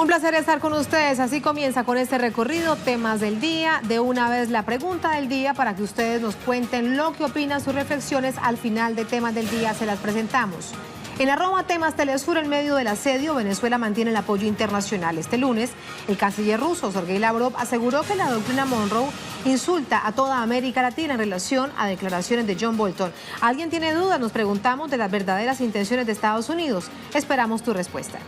Un placer estar con ustedes. Así comienza con este recorrido, temas del día. De una vez la pregunta del día para que ustedes nos cuenten lo que opinan, sus reflexiones. Al final de temas del día se las presentamos. En @temas Telesur, en medio del asedio, Venezuela mantiene el apoyo internacional. Este lunes, el canciller ruso, Sergei Lavrov, aseguró que la doctrina Monroe insulta a toda América Latina en relación a declaraciones de John Bolton. ¿Alguien tiene dudas? Nos preguntamos de las verdaderas intenciones de Estados Unidos. Esperamos tu respuesta.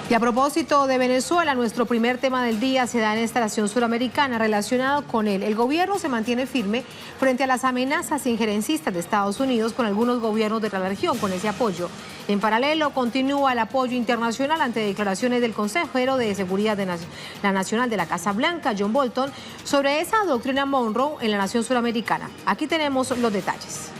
Y a propósito de Venezuela, nuestro primer tema del día se da en esta nación suramericana. Relacionado con él, el gobierno se mantiene firme frente a las amenazas injerencistas de Estados Unidos con algunos gobiernos de la región con ese apoyo. En paralelo, continúa el apoyo internacional ante declaraciones del consejero de Seguridad Nacional de la Casa Blanca, John Bolton, sobre esa doctrina Monroe en la nación suramericana. Aquí tenemos los detalles.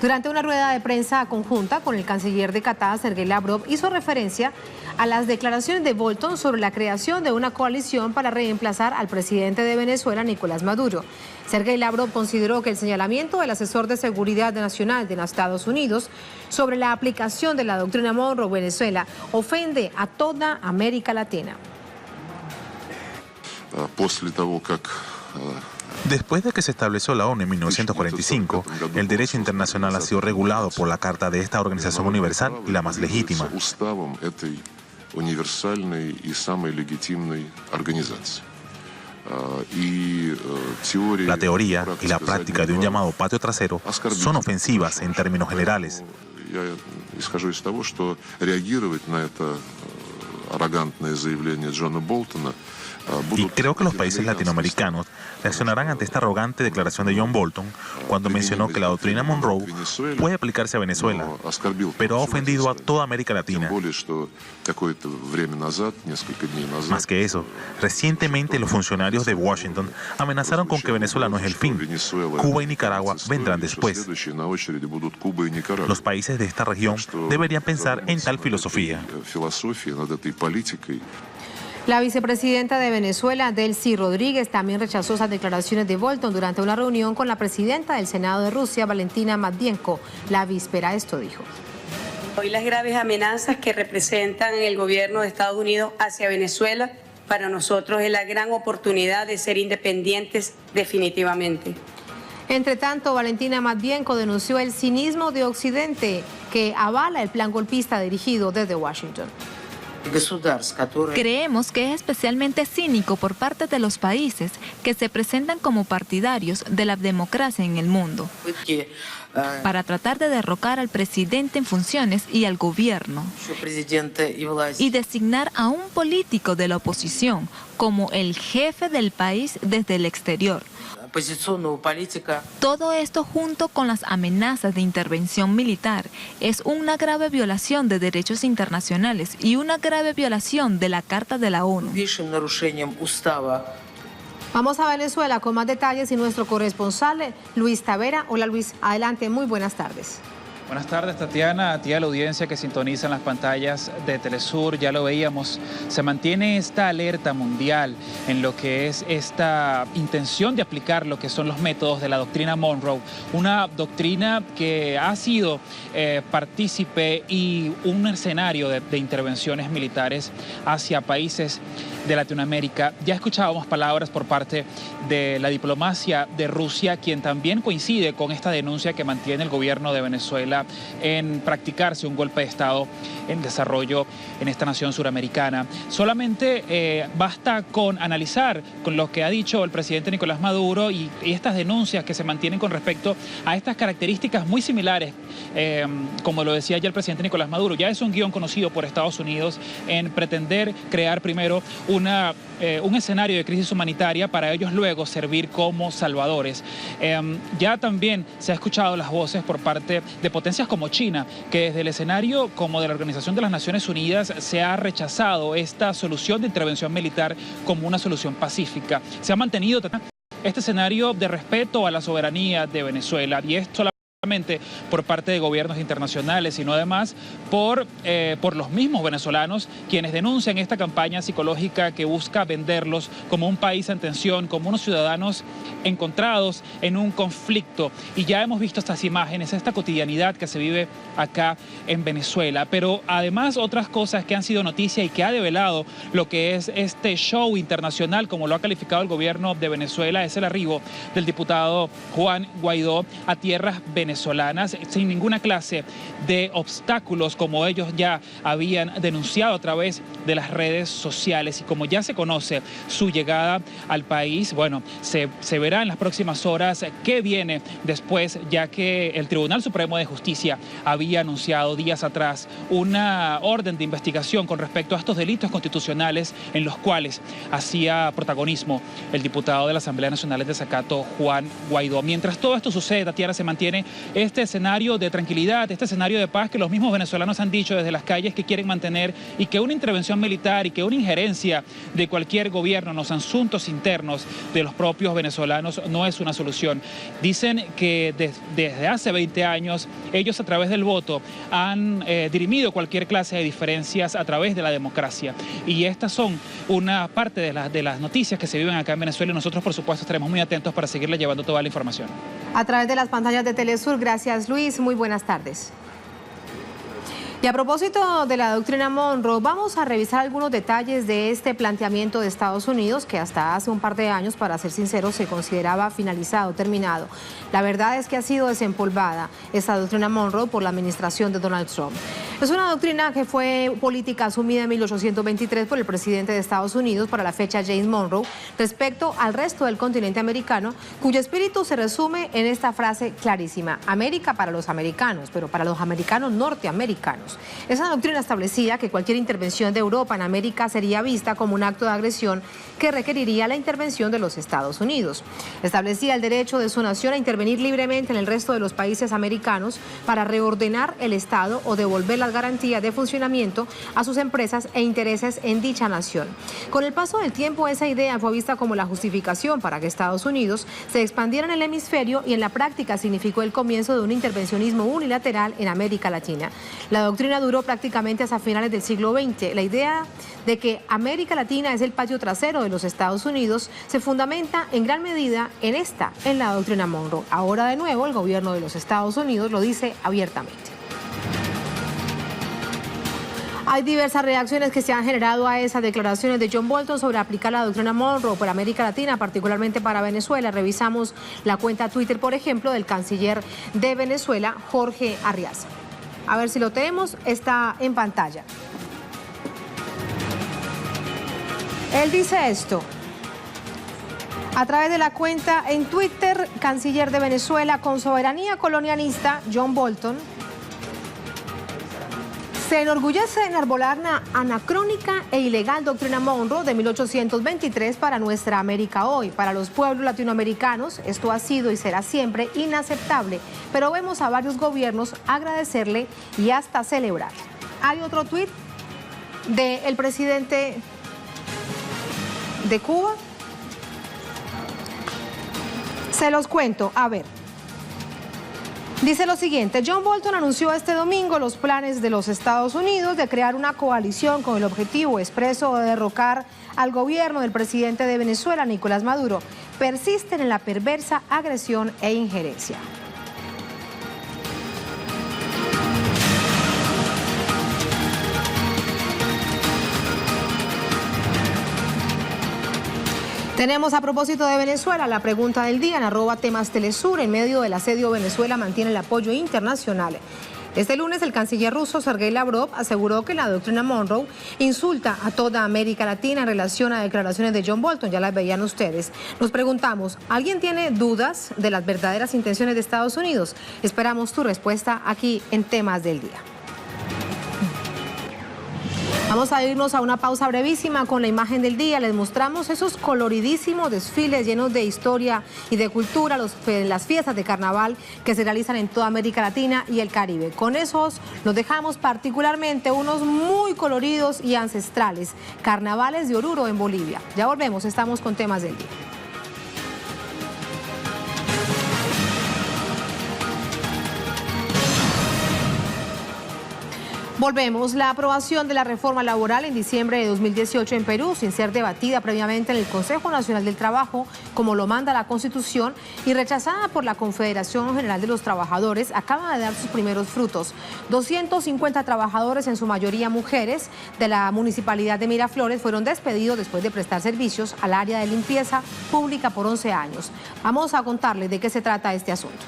Durante una rueda de prensa conjunta con el canciller de Qatar, Sergei Lavrov, hizo referencia a las declaraciones de Bolton sobre la creación de una coalición para reemplazar al presidente de Venezuela, Nicolás Maduro. Sergei Lavrov consideró que el señalamiento del asesor de Seguridad Nacional de los Estados Unidos sobre la aplicación de la doctrina Monroe en Venezuela ofende a toda América Latina. Después de que se estableció la ONU en 1945, el derecho internacional ha sido regulado por la Carta de esta organización universal y la más legítima. La teoría y la práctica de un llamado patio trasero son ofensivas en términos generales. Y creo que los países latinoamericanos reaccionarán ante esta arrogante declaración de John Bolton cuando mencionó que la doctrina Monroe puede aplicarse a Venezuela, pero ha ofendido a toda América Latina. Más que eso, recientemente los funcionarios de Washington amenazaron con que Venezuela no es el fin. Cuba y Nicaragua vendrán después. Los países de esta región deberían pensar en tal filosofía. La vicepresidenta de Venezuela, Delcy Rodríguez, también rechazó esas declaraciones de Bolton durante una reunión con la presidenta del Senado de Rusia, Valentina Matvienko. La víspera esto dijo. Hoy las graves amenazas que representan el gobierno de Estados Unidos hacia Venezuela, para nosotros es la gran oportunidad de ser independientes definitivamente. Entre tanto, Valentina Matvienko denunció el cinismo de Occidente que avala el plan golpista dirigido desde Washington. Creemos que es especialmente cínico por parte de los países que se presentan como partidarios de la democracia en el mundo para tratar de derrocar al presidente en funciones y al gobierno y designar a un político de la oposición como el jefe del país desde el exterior. Todo esto junto con las amenazas de intervención militar es una grave violación de derechos internacionales y una grave violación de la Carta de la ONU. Vamos a Venezuela con más detalles y nuestro corresponsal Luis Tavera. Hola Luis, adelante, muy buenas tardes. Buenas tardes, Tatiana, a ti a la audiencia que sintoniza en las pantallas de Telesur. Ya lo veíamos, se mantiene esta alerta mundial en lo que es esta intención de aplicar lo que son los métodos de la doctrina Monroe, una doctrina que ha sido partícipe y un escenario de intervenciones militares hacia países de Latinoamérica. Ya escuchábamos palabras por parte de la diplomacia de Rusia, quien también coincide con esta denuncia que mantiene el gobierno de Venezuela en practicarse un golpe de Estado en desarrollo en esta nación suramericana. Solamente basta con analizar con lo que ha dicho el presidente Nicolás Maduro y estas denuncias que se mantienen con respecto a estas características muy similares, como lo decía ya el presidente Nicolás Maduro. Ya es un guión conocido por Estados Unidos en pretender crear primero un escenario de crisis humanitaria para ellos luego servir como salvadores. Ya también se ha escuchado las voces por parte de potencias como China, que desde el escenario como de la Organización de las Naciones Unidas se ha rechazado esta solución de intervención militar como una solución pacífica. Se ha mantenido este escenario de respeto a la soberanía de Venezuela y esto por parte de gobiernos internacionales, sino además por los mismos venezolanos, quienes denuncian esta campaña psicológica que busca venderlos como un país en tensión, como unos ciudadanos encontrados en un conflicto. Y ya hemos visto estas imágenes, esta cotidianidad que se vive acá en Venezuela. Pero además otras cosas que han sido noticia y que ha develado lo que es este show internacional, como lo ha calificado el gobierno de Venezuela, es el arribo del diputado Juan Guaidó a tierras venezolanas sin ninguna clase de obstáculos, como ellos ya habían denunciado a través de las redes sociales. Y como ya se conoce su llegada al país, bueno, se verá en las próximas horas qué viene después, ya que el Tribunal Supremo de Justicia había anunciado días atrás una orden de investigación con respecto a estos delitos constitucionales en los cuales hacía protagonismo el diputado de la Asamblea Nacional de Desacato, Juan Guaidó. Mientras todo esto sucede, Tatiana, se mantiene este escenario de tranquilidad, este escenario de paz que los mismos venezolanos han dicho desde las calles que quieren mantener, y que una intervención militar y que una injerencia de cualquier gobierno en los asuntos internos de los propios venezolanos no es una solución. Dicen que desde hace 20 años ellos, a través del voto, han dirimido cualquier clase de diferencias a través de la democracia. Y estas son una parte de las noticias que se viven acá en Venezuela, y nosotros, por supuesto, estaremos muy atentos para seguirle llevando toda la información. A través de las pantallas de Telesur. Gracias, Luis. Muy buenas tardes. Y a propósito de la doctrina Monroe, vamos a revisar algunos detalles de este planteamiento de Estados Unidos, que hasta hace un par de años, para ser sincero, se consideraba finalizado, terminado. La verdad es que ha sido desempolvada esta doctrina Monroe por la administración de Donald Trump. Es una doctrina que fue política asumida en 1823 por el presidente de Estados Unidos para la fecha James Monroe respecto al resto del continente americano, cuyo espíritu se resume en esta frase clarísima: América para los americanos, pero para los americanos norteamericanos. Esa doctrina establecía que cualquier intervención de Europa en América sería vista como un acto de agresión que requeriría la intervención de los Estados Unidos. Establecía el derecho de su nación a intervenir libremente en el resto de los países americanos para reordenar el Estado o devolver las garantías de funcionamiento a sus empresas e intereses en dicha nación. Con el paso del tiempo, esa idea fue vista como la justificación para que Estados Unidos se expandiera en el hemisferio, y en la práctica significó el comienzo de un intervencionismo unilateral en América Latina. La doctrina duró prácticamente hasta finales del siglo XX. La idea de que América Latina es el patio trasero de los Estados Unidos se fundamenta en gran medida en la doctrina Monroe. Ahora, de nuevo, el gobierno de los Estados Unidos lo dice abiertamente. Hay diversas reacciones que se han generado a esas declaraciones de John Bolton sobre aplicar la doctrina Monroe por América Latina, particularmente para Venezuela. Revisamos la cuenta Twitter, por ejemplo, del canciller de Venezuela, Jorge Arriaza. A ver si lo tenemos, está en pantalla. Él dice esto: a través de la cuenta en Twitter, canciller de Venezuela con soberanía colonialista, John Bolton, se enorgullece de enarbolar una anacrónica e ilegal doctrina Monroe de 1823 para nuestra América hoy. Para los pueblos latinoamericanos esto ha sido y será siempre inaceptable, pero vemos a varios gobiernos agradecerle y hasta celebrar. Hay otro tuit del presidente de Cuba. Se los cuento, a ver. Dice lo siguiente: John Bolton anunció este domingo los planes de los Estados Unidos de crear una coalición con el objetivo expreso de derrocar al gobierno del presidente de Venezuela, Nicolás Maduro. Persisten en la perversa agresión e injerencia. Tenemos, a propósito de Venezuela, la pregunta del día en @temastelesur. En medio del asedio, Venezuela mantiene el apoyo internacional. Este lunes, el canciller ruso Sergei Lavrov aseguró que la doctrina Monroe insulta a toda América Latina en relación a declaraciones de John Bolton. Ya las veían ustedes. Nos preguntamos, ¿alguien tiene dudas de las verdaderas intenciones de Estados Unidos? Esperamos tu respuesta aquí en Temas del Día. Vamos a irnos a una pausa brevísima con la imagen del día. Les mostramos esos coloridísimos desfiles llenos de historia y de cultura, las fiestas de carnaval que se realizan en toda América Latina y el Caribe. Con esos nos dejamos particularmente unos muy coloridos y ancestrales, carnavales de Oruro en Bolivia. Ya volvemos, estamos con Temas del Día. Volvemos. La aprobación de la reforma laboral en diciembre de 2018 en Perú, sin ser debatida previamente en el Consejo Nacional del Trabajo, como lo manda la Constitución, y rechazada por la Confederación General de los Trabajadores, acaba de dar sus primeros frutos. 250 trabajadores, en su mayoría mujeres, de la Municipalidad de Miraflores fueron despedidos después de prestar servicios al área de limpieza pública por 11 años. Vamos a contarles de qué se trata este asunto.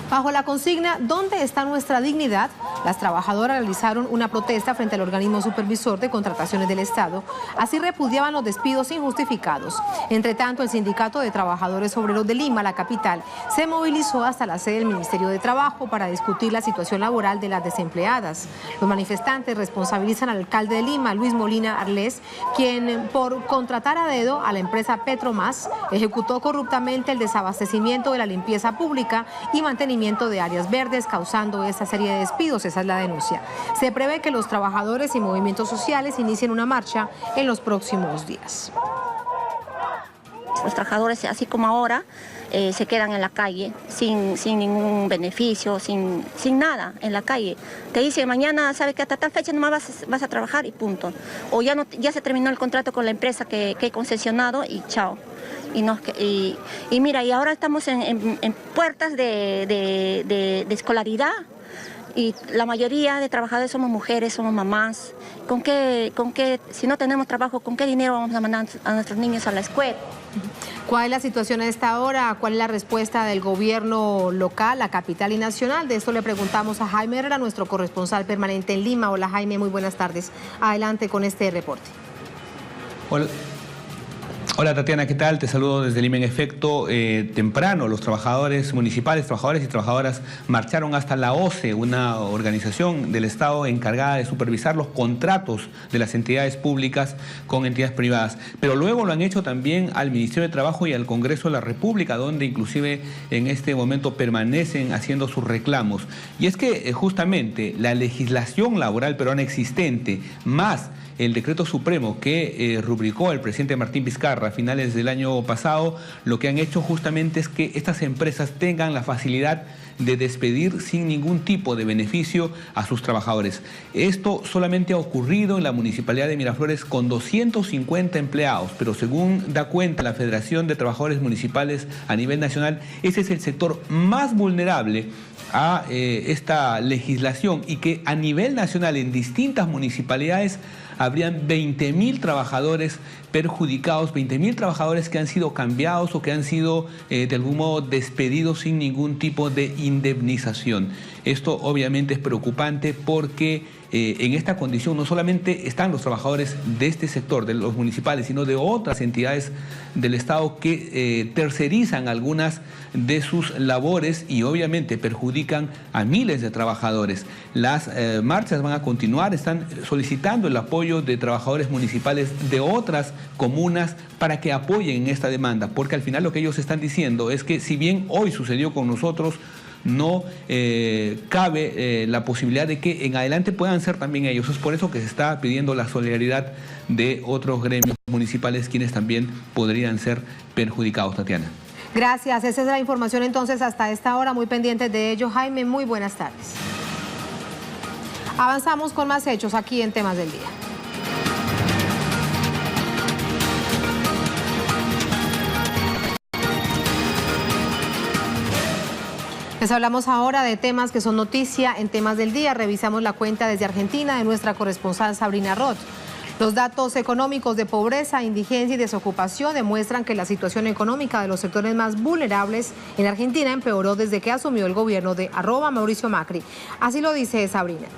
Bajo la consigna ¿Dónde está nuestra dignidad?, las trabajadoras realizaron una protesta frente al organismo supervisor de contrataciones del Estado. Así repudiaban los despidos injustificados. Entre tanto, el Sindicato de Trabajadores Obreros de Lima, la capital, se movilizó hasta la sede del Ministerio de Trabajo para discutir la situación laboral de las desempleadas. Los manifestantes responsabilizan al alcalde de Lima, Luis Molina Arlés, quien por contratar a dedo a la empresa Petromás ejecutó corruptamente el desabastecimiento de la limpieza pública y mantenimiento de áreas verdes, causando esta serie de despidos. Esa es la denuncia. Se prevé que los trabajadores y movimientos sociales inicien una marcha en los próximos días. Los trabajadores, así como ahora, se quedan en la calle sin ningún beneficio, sin nada en la calle. Te dicen mañana, sabe que hasta tal fecha no vas a trabajar y punto. O ya se terminó el contrato con la empresa que he concesionado y chao. Y mira, y ahora estamos en puertas de escolaridad. Y la mayoría de trabajadores somos mujeres, somos mamás. ¿Con qué, si no tenemos trabajo, con qué dinero vamos a mandar a nuestros niños a la escuela? ¿Cuál es la situación a esta hora? ¿Cuál es la respuesta del gobierno local, la capital y nacional? De esto le preguntamos a Jaime Herrera, nuestro corresponsal permanente en Lima. Hola Jaime, muy buenas tardes. Adelante con este reporte. Hola Tatiana, ¿qué tal? Te saludo desde Lima. En efecto, temprano los trabajadores municipales, trabajadores y trabajadoras marcharon hasta la OCE, una organización del Estado encargada de supervisar los contratos de las entidades públicas con entidades privadas. Pero luego lo han hecho también al Ministerio de Trabajo y al Congreso de la República, donde inclusive en este momento permanecen haciendo sus reclamos. Y es que justamente la legislación laboral peruana existente, más el decreto supremo que rubricó el presidente Martín Vizcarra a finales del año pasado, lo que han hecho justamente es que estas empresas tengan la facilidad de despedir sin ningún tipo de beneficio a sus trabajadores. Esto solamente ha ocurrido en la Municipalidad de Miraflores con 250 empleados, pero según da cuenta la Federación de Trabajadores Municipales a nivel nacional, ese es el sector más vulnerable a esta legislación, y que a nivel nacional en distintas municipalidades habrían 20.000 trabajadores perjudicados, 20.000 trabajadores que han sido cambiados o que han sido de algún modo despedidos sin ningún tipo de indemnización. Esto obviamente es preocupante porque en esta condición no solamente están los trabajadores de este sector, de los municipales, sino de otras entidades del Estado que tercerizan algunas de sus labores y obviamente perjudican a miles de trabajadores. Las marchas van a continuar, están solicitando el apoyo de trabajadores municipales de otras comunas para que apoyen esta demanda, porque al final lo que ellos están diciendo es que si bien hoy sucedió con nosotros, no cabe la posibilidad de que en adelante puedan ser también ellos. Es por eso que se está pidiendo la solidaridad de otros gremios municipales, quienes también podrían ser perjudicados, Tatiana. Gracias, esa es la información entonces hasta esta hora, muy pendientes de ello. Jaime, muy buenas tardes. Avanzamos con más hechos aquí en Temas del Día. Les hablamos ahora de temas que son noticia en Temas del Día. Revisamos la cuenta desde Argentina de nuestra corresponsal Sabrina Roth. Los datos económicos de pobreza, indigencia y desocupación demuestran que la situación económica de los sectores más vulnerables en Argentina empeoró desde que asumió el gobierno de @Mauricio Macri. Así lo dice Sabrina.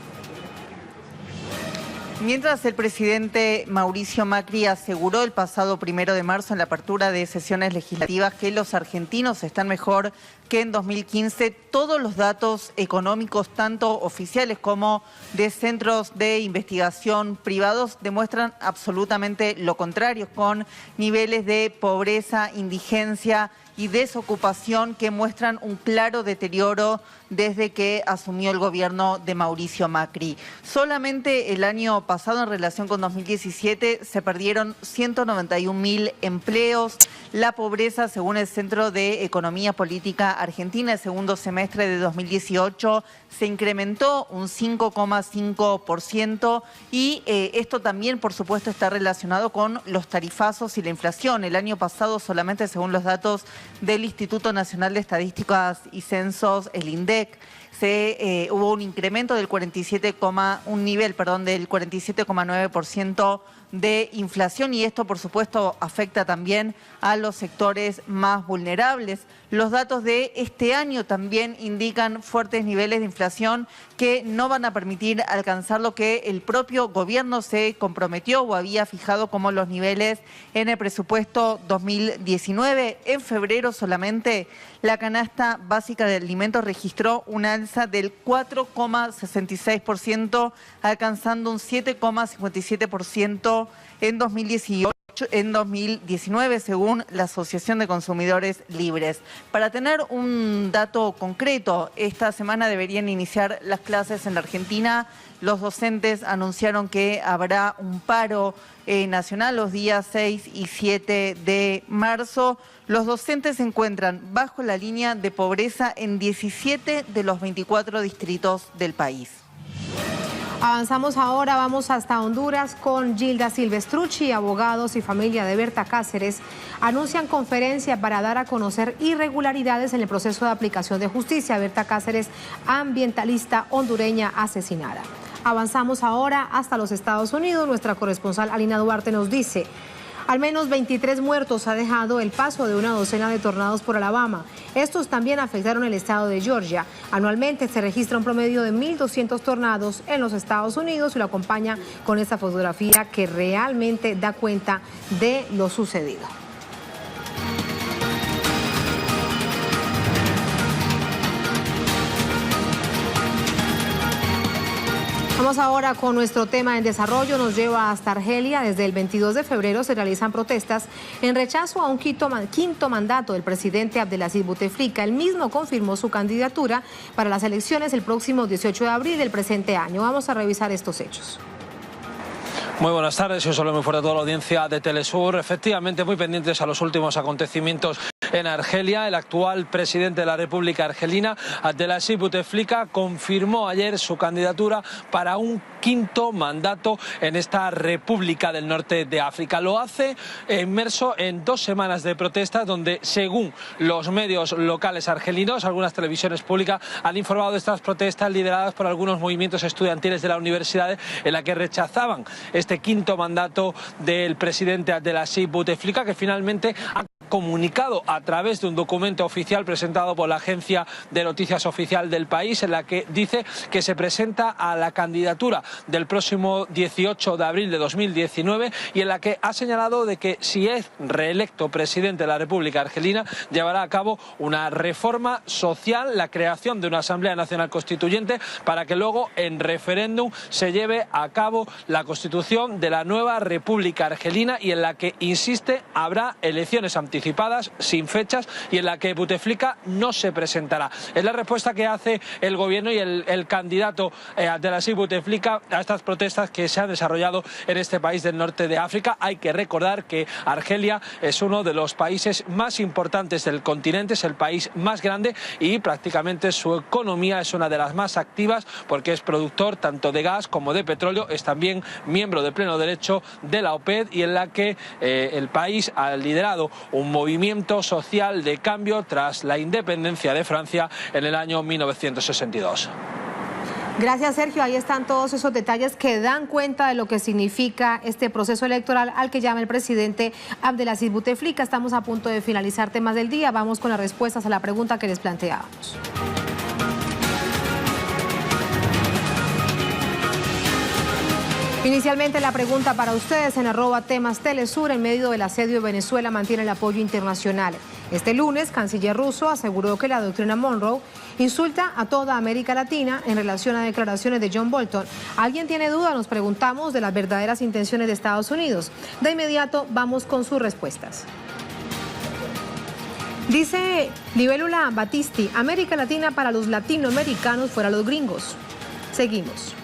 Mientras el presidente Mauricio Macri aseguró el pasado 1 de marzo en la apertura de sesiones legislativas que los argentinos están mejor que en 2015, todos los datos económicos, tanto oficiales como de centros de investigación privados, demuestran absolutamente lo contrario, con niveles de pobreza, indigencia y desocupación que muestran un claro deterioro desde que asumió el gobierno de Mauricio Macri. Solamente el año pasado, en relación con 2017, se perdieron 191.000 empleos. La pobreza, según el Centro de Economía Política Argentina, el segundo semestre de 2018 se incrementó un 5,5% y esto también, por supuesto, está relacionado con los tarifazos y la inflación. El año pasado, solamente según los datos del Instituto Nacional de Estadísticas y Censos, el INDEC, hubo un incremento del 47,9% de inflación, y esto, por supuesto, afecta también a los sectores más vulnerables. Los datos de este año también indican fuertes niveles de inflación que no van a permitir alcanzar lo que el propio gobierno se comprometió o había fijado como los niveles en el presupuesto 2019. En febrero solamente la canasta básica de alimentos registró un alza del 4,66%, alcanzando un 7,57% en 2019, según la Asociación de Consumidores Libres. Para tener un dato concreto, esta semana deberían iniciar las clases en la Argentina. Los docentes anunciaron que habrá un paro nacional los días 6 y 7 de marzo. Los docentes se encuentran bajo la línea de pobreza en 17 de los 24 distritos del país. Avanzamos ahora, vamos hasta Honduras con Gilda Silvestrucci. Abogados y familia de Berta Cáceres anuncian conferencia para dar a conocer irregularidades en el proceso de aplicación de justicia. Berta Cáceres, ambientalista hondureña asesinada. Avanzamos ahora hasta los Estados Unidos. Nuestra corresponsal Alina Duarte nos dice: al menos 23 muertos ha dejado el paso de una docena de tornados por Alabama. Estos también afectaron el estado de Georgia. Anualmente se registra un promedio de 1.200 tornados en los Estados Unidos, y lo acompaña con esta fotografía que realmente da cuenta de lo sucedido. Vamos ahora con nuestro tema en desarrollo. Nos lleva hasta Argelia. Desde el 22 de febrero se realizan protestas en rechazo a un quinto mandato del presidente Abdelaziz Bouteflika. Él mismo confirmó su candidatura para las elecciones el próximo 18 de abril del presente año. Vamos a revisar estos hechos. Muy buenas tardes, yo saludo muy fuerte a toda la audiencia de Telesur. Efectivamente, muy pendientes a los últimos acontecimientos en Argelia. El actual presidente de la República Argelina, Abdelaziz Bouteflika, confirmó ayer su candidatura para un quinto mandato en esta República del Norte de África. Lo hace inmerso en 2 semanas de protestas donde, según los medios locales argelinos, algunas televisiones públicas han informado de estas protestas lideradas por algunos movimientos estudiantiles de las universidades en la que rechazaban este quinto mandato del presidente Abdelaziz Bouteflika, que finalmente ha comunicado a través de un documento oficial presentado por la agencia de noticias oficial del país, en la que dice que se presenta a la candidatura del próximo 18 de abril de 2019 y en la que ha señalado de que, si es reelecto presidente de la República Argelina, llevará a cabo una reforma social, la creación de una Asamblea Nacional Constituyente, para que luego en referéndum se lleve a cabo la constitución de la nueva República Argelina, y en la que, insiste, habrá elecciones anticipadas sin fechas y en la que Bouteflika no se presentará. Es la respuesta que hace el gobierno y el candidato Abdelaziz Bouteflika a estas protestas que se han desarrollado en este país del norte de África. Hay que recordar que Argelia es uno de los países más importantes del continente, es el país más grande y prácticamente su economía es una de las más activas, porque es productor tanto de gas como de petróleo. Es también miembro de pleno derecho de la OPED, y en la que el país ha liderado un movimiento social de cambio tras la independencia de Francia en el año 1962. Gracias, Sergio. Ahí están todos esos detalles que dan cuenta de lo que significa este proceso electoral al que llama el presidente Abdelaziz Bouteflika. Estamos a punto de finalizar temas del día. Vamos con las respuestas a la pregunta que les planteábamos. Inicialmente la pregunta para ustedes en @temastelesur: en medio del asedio, Venezuela mantiene el apoyo internacional. Este lunes, canciller ruso aseguró que la doctrina Monroe insulta a toda América Latina en relación a declaraciones de John Bolton. ¿Alguien tiene duda? Nos preguntamos de las verdaderas intenciones de Estados Unidos. De inmediato vamos con sus respuestas. Dice Libélula Batisti, América Latina para los latinoamericanos fuera los gringos. Seguimos.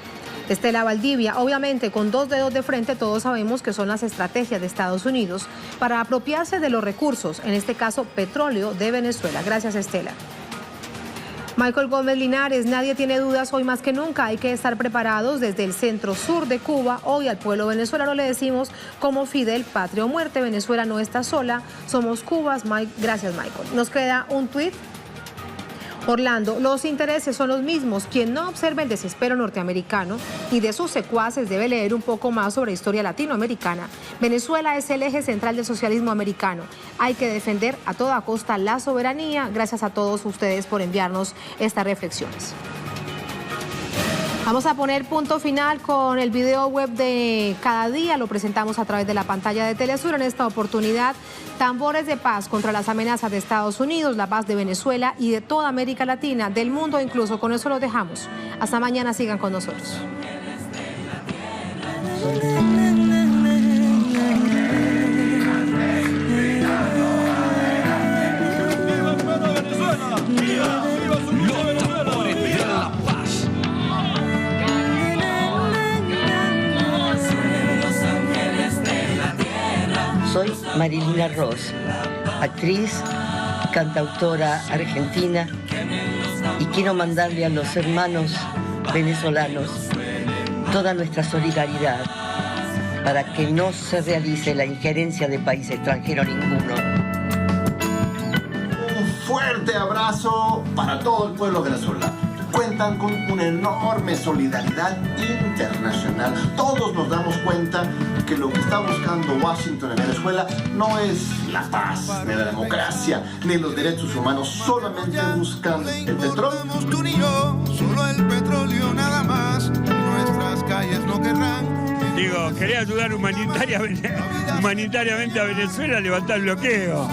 Estela Valdivia, obviamente con 2 dedos de frente todos sabemos que son las estrategias de Estados Unidos para apropiarse de los recursos, en este caso petróleo de Venezuela. Gracias, Estela. Michael Gómez Linares, nadie tiene dudas hoy más que nunca, hay que estar preparados desde el centro sur de Cuba. Hoy al pueblo venezolano le decimos como Fidel, patria o muerte, Venezuela no está sola, somos Cubas. Gracias, Michael. Nos queda un tuit. Orlando, los intereses son los mismos. Quien no observe el desespero norteamericano y de sus secuaces debe leer un poco más sobre historia latinoamericana. Venezuela es el eje central del socialismo americano. Hay que defender a toda costa la soberanía. Gracias a todos ustedes por enviarnos estas reflexiones. Vamos a poner punto final con el video web de cada día. Lo presentamos a través de la pantalla de Telesur. En esta oportunidad, tambores de paz contra las amenazas de Estados Unidos, la paz de Venezuela y de toda América Latina, del mundo incluso. Con eso lo dejamos. Hasta mañana, sigan con nosotros. Soy Marilina Ross, actriz, cantautora argentina, y quiero mandarle a los hermanos venezolanos toda nuestra solidaridad para que no se realice la injerencia de país extranjero ninguno. Un fuerte abrazo para todo el pueblo venezolano. Cuentan con una enorme solidaridad internacional. Todos nos damos cuenta que lo que está buscando Washington en Venezuela no es la paz, ni la democracia, ni los derechos humanos. Solamente buscan el petróleo. Tú ni yo, solo el petróleo nada más. Nuestras calles no querrán. Digo, quería ayudar humanitariamente a Venezuela a levantar el bloqueo.